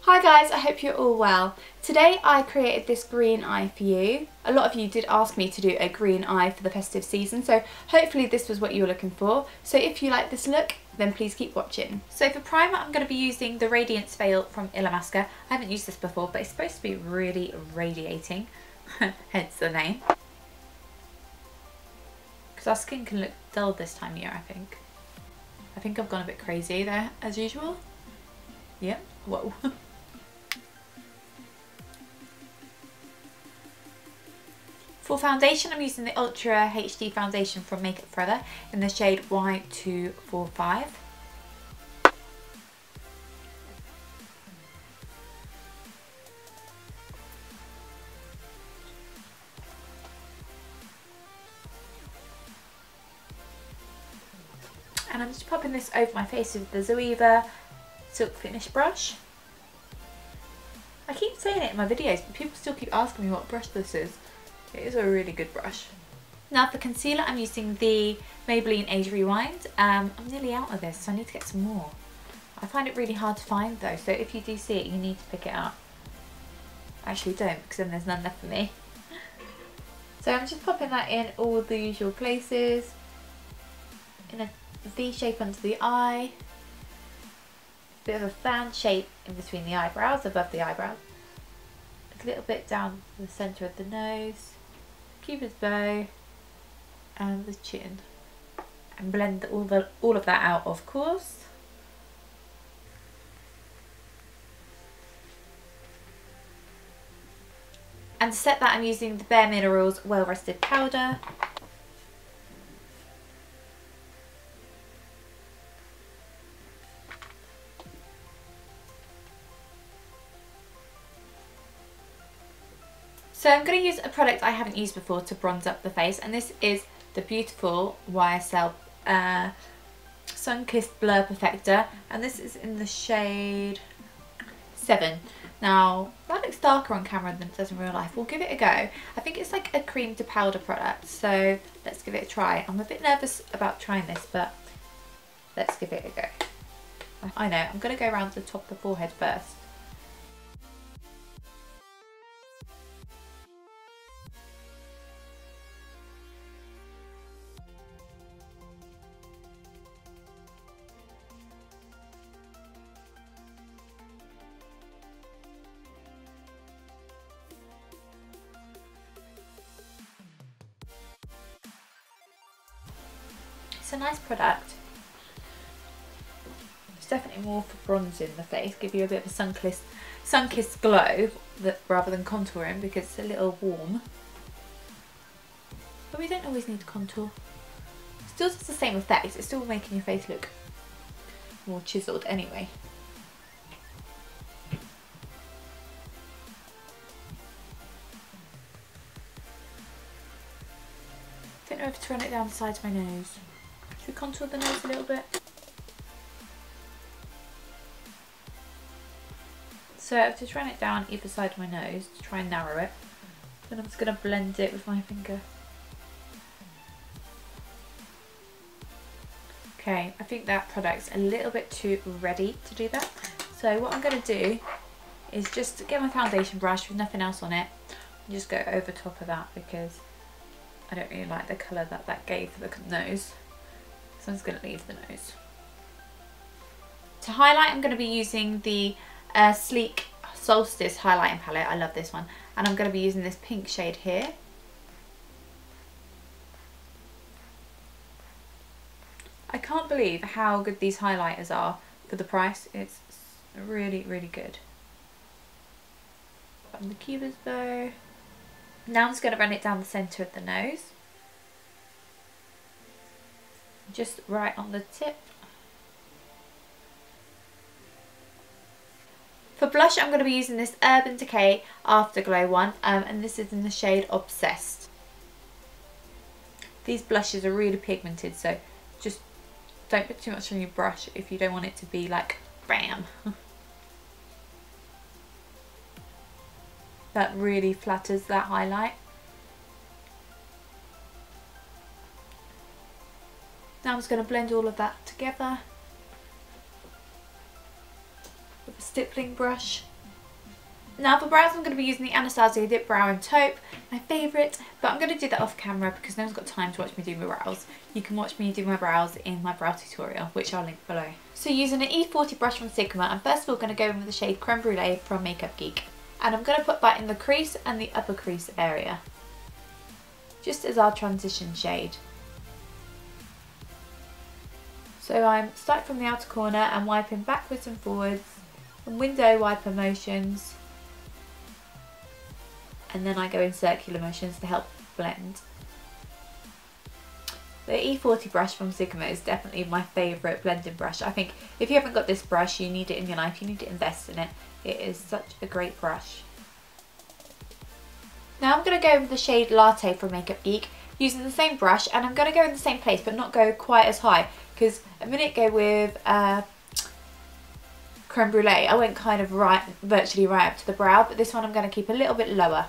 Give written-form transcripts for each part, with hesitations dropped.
Hi guys, I hope you're all well. Today I created this green eye for you. A lot of you did ask me to do a green eye for the festive season, so hopefully this was what you were looking for. So if you like this look, then please keep watching. So for primer, I'm going to be using the Radiance Veil from Illamasqua. I haven't used this before, but it's supposed to be really radiating, hence the name. Because our skin can look dull this time of year, I think. I think I've gone a bit crazy there, as usual. Yep, whoa. For foundation, I'm using the Ultra HD foundation from Makeup Forever in the shade Y245. And I'm just popping this over my face with the Zoeva Silk Finish brush. I keep saying it in my videos, but people still keep asking me what brush this is. It is a really good brush. Now for concealer, I'm using the Maybelline Age Rewind. I'm nearly out of this, so I need to get some more. I find it really hard to find though, so if you do see it, you need to pick it up. Actually don't, because then there's none left for me. So I'm just popping that in all the usual places. In a V shape under the eye. Bit of a fan shape in between the eyebrows, above the eyebrows. A little bit down the centre of the nose. Cupid's bow and the chin, and blend all of that out, of course. And to set that, I'm using the Bare Minerals Well Rested Powder. So I'm going to use a product I haven't used before to bronze up the face, and this is the beautiful YSL Sun Kissed Blur Perfector, and this is in the shade 7. Now that looks darker on camera than it does in real life. We'll give it a go. I think it's like a cream to powder product, so let's give it a try. I'm a bit nervous about trying this, but let's give it a go. I know, I'm going to go around the top of the forehead first. It's a nice product. It's definitely more for bronzing the face, give you a bit of a sun-kissed glow rather than contouring, because it's a little warm. But we don't always need to contour. It still does the same effect, it's still making your face look more chiselled anyway. I don't know if to run it down the side of my nose. Should we contour the nose a little bit? So I've just run it down either side of my nose to try and narrow it. Then I'm just going to blend it with my finger. Okay, I think that product's a little bit too ready to do that. So what I'm going to do is just get my foundation brush with nothing else on it and just go over top of that, because I don't really like the colour that that gave for the nose. So I'm just going to leave the nose. To highlight, I'm going to be using the Sleek Solstice highlighting palette. I love this one. And I'm going to be using this pink shade here. I can't believe how good these highlighters are for the price. It's really, really good. On the Cupid's bow. Now I'm just going to run it down the centre of the nose. Just right on the tip. For blush, I'm going to be using this Urban Decay Afterglow one, and this is in the shade Obsessed. These blushes are really pigmented, so just don't put too much on your brush if you don't want it to be like Bam! That really flatters that highlight. Now I'm just going to blend all of that together with a stippling brush. Now for brows, I'm going to be using the Anastasia Dip Brow and Taupe, my favourite, but I'm going to do that off camera because no one's got time to watch me do my brows. You can watch me do my brows in my brow tutorial, which I'll link below. So using an E40 brush from Sigma, I'm first of all going to go in with the shade Creme Brulee from Makeup Geek. And I'm going to put that in the crease and the upper crease area, just as our transition shade. So I'm starting from the outer corner and wiping backwards and forwards, and window wiper motions. And then I go in circular motions to help blend. The E40 brush from Sigma is definitely my favourite blending brush. I think if you haven't got this brush, you need it in your life, you need to invest in it. It is such a great brush. Now I'm going to go with the shade Latte from Makeup Geek, using the same brush, and I'm going to go in the same place but not go quite as high, because a minute go with Creme Brulee, I went kind of virtually right up to the brow, but this one I'm going to keep a little bit lower.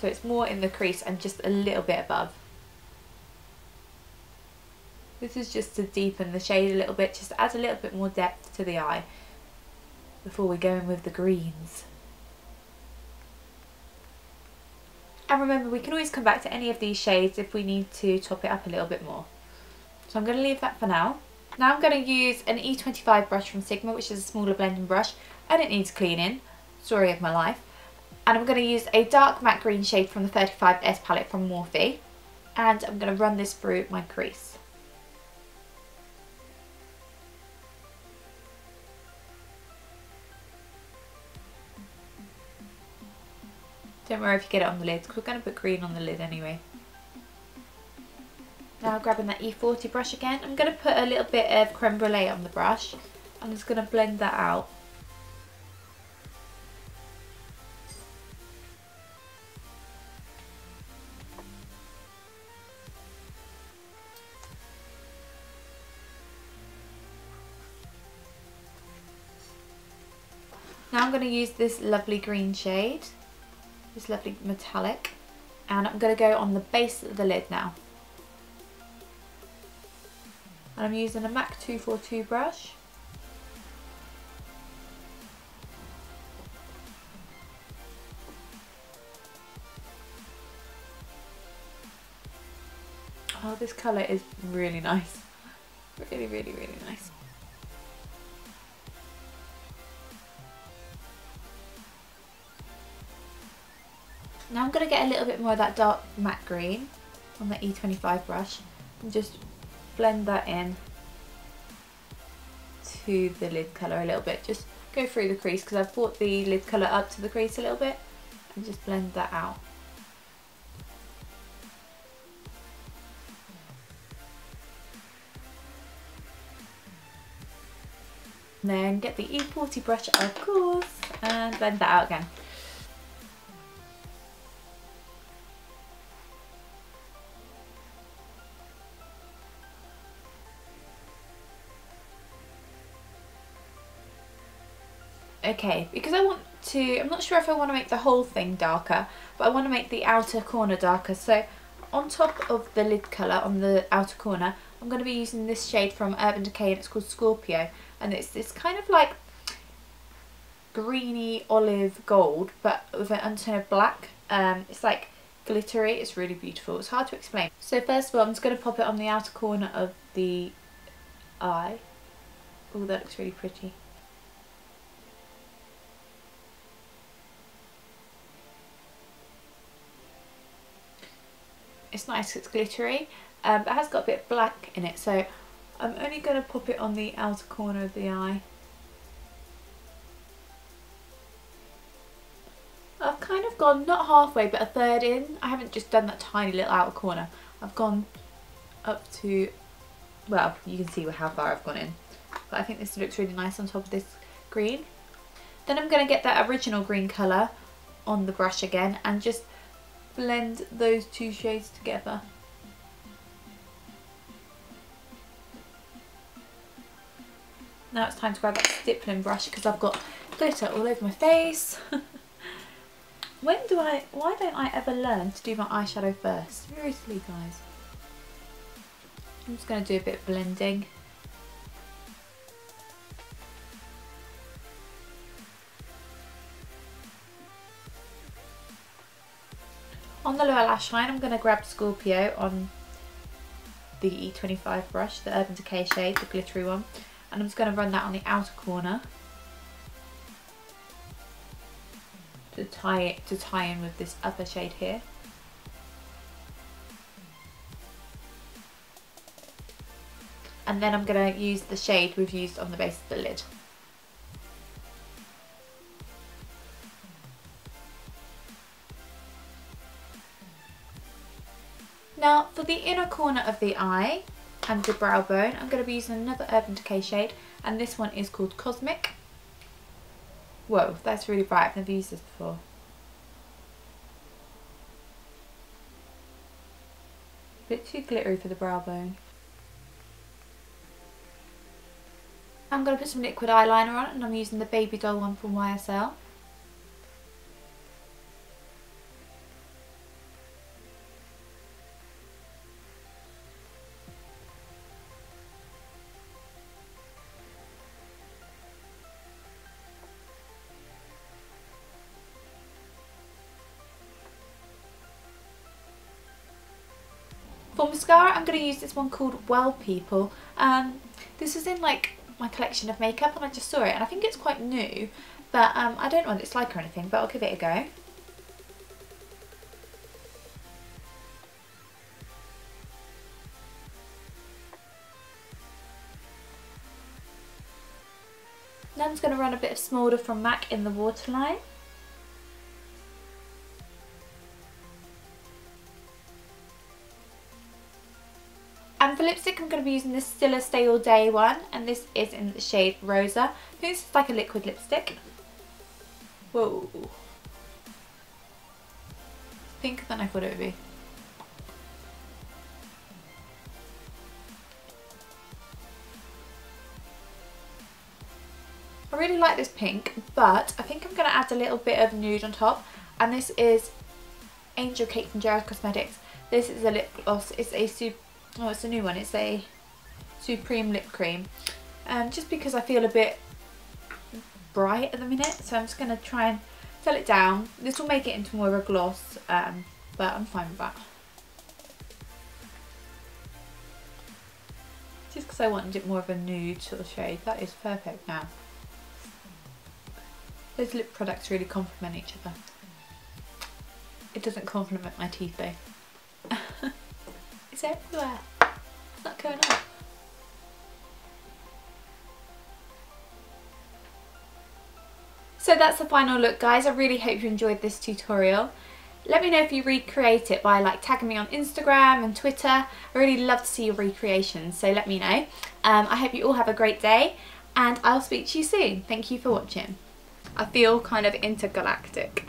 So it's more in the crease and just a little bit above. This is just to deepen the shade a little bit, just to add a little bit more depth to the eye before we go in with the greens. And remember, we can always come back to any of these shades if we need to top it up a little bit more. So I'm going to leave that for now. Now I'm going to use an E25 brush from Sigma, which is a smaller blending brush, and it needs cleaning. Story of my life. And I'm going to use a dark matte green shade from the 35S palette from Morphe, and I'm going to run this through my crease. Don't worry if you get it on the lid, because we're going to put green on the lid anyway. Now grabbing that E40 brush again, I'm going to put a little bit of Creme Brulee on the brush. I'm just going to blend that out. Now I'm going to use this lovely green shade, this lovely metallic, and I'm going to go on the base of the lid now. And I'm using a MAC 242 brush. Oh, this colour is really nice. Really, really, really nice. Now I'm going to get a little bit more of that dark matte green on the E25 brush and just blend that in to the lid colour a little bit. Just go through the crease because I've brought the lid colour up to the crease a little bit, and just blend that out. And then get the E40 brush of course and blend that out again. Okay, because I'm not sure if I want to make the whole thing darker, but I want to make the outer corner darker. So on top of the lid colour on the outer corner, I'm going to be using this shade from Urban Decay, and it's called Scorpio. And it's this kind of like greeny olive gold, but with an undertone of black. It's like glittery, it's really beautiful. It's hard to explain. So first of all, I'm just going to pop it on the outer corner of the eye. Oh, that looks really pretty. It's nice, it's glittery, but it has got a bit of black in it, so I'm only going to pop it on the outer corner of the eye. I've kind of gone not halfway but a third in. I haven't just done that tiny little outer corner. I've gone up to, well, you can see how far I've gone in. But I think this looks really nice on top of this green. Then I'm going to get that original green colour on the brush again and just blend those two shades together. Now it's time to grab that stippling brush because I've got glitter all over my face. Why don't I ever learn to do my eyeshadow first? Seriously, guys. I'm just going to do a bit of blending. On the lower lash line, I'm going to grab Scorpio on the E25 brush, the Urban Decay shade, the glittery one. And I'm just going to run that on the outer corner to tie in with this other shade here. And then I'm going to use the shade we've used on the base of the lid. Now for the inner corner of the eye and the brow bone, I'm going to be using another Urban Decay shade, and this one is called Cosmic. Whoa, that's really bright, I've never used this before. A bit too glittery for the brow bone. I'm going to put some liquid eyeliner on, and I'm using the Baby Doll one from YSL. For mascara, I'm going to use this one called Well People. This is in like my collection of makeup, and I just saw it, and I think it's quite new, but I don't know what it's like or anything, but I'll give it a go. Then I'm just going to run a bit of Smolder from MAC in the waterline. And for lipstick, I'm going to be using this Stilla Stay All Day one, and this is in the shade Rosa. I think this is like a liquid lipstick. Whoa. Pinker than I thought it would be. I really like this pink, but I think I'm going to add a little bit of nude on top, and this is Angel Cake from Jared Cosmetics. This is a lip gloss. It's a new one. It's a Supreme Lip Cream. Just because I feel a bit bright at the minute, so I'm just going to try and settle it down. This will make it into more of a gloss, but I'm fine with that. Just because I wanted it more of a nude sort of shade. That is perfect now. Those lip products really complement each other. It doesn't complement my teeth though. It's everywhere. It's not going on. So that's the final look, guys. I really hope you enjoyed this tutorial. Let me know if you recreate it by tagging me on Instagram and Twitter. I really love to see your recreations, so let me know. I hope you all have a great day, and I'll speak to you soon. Thank you for watching. I feel kind of intergalactic.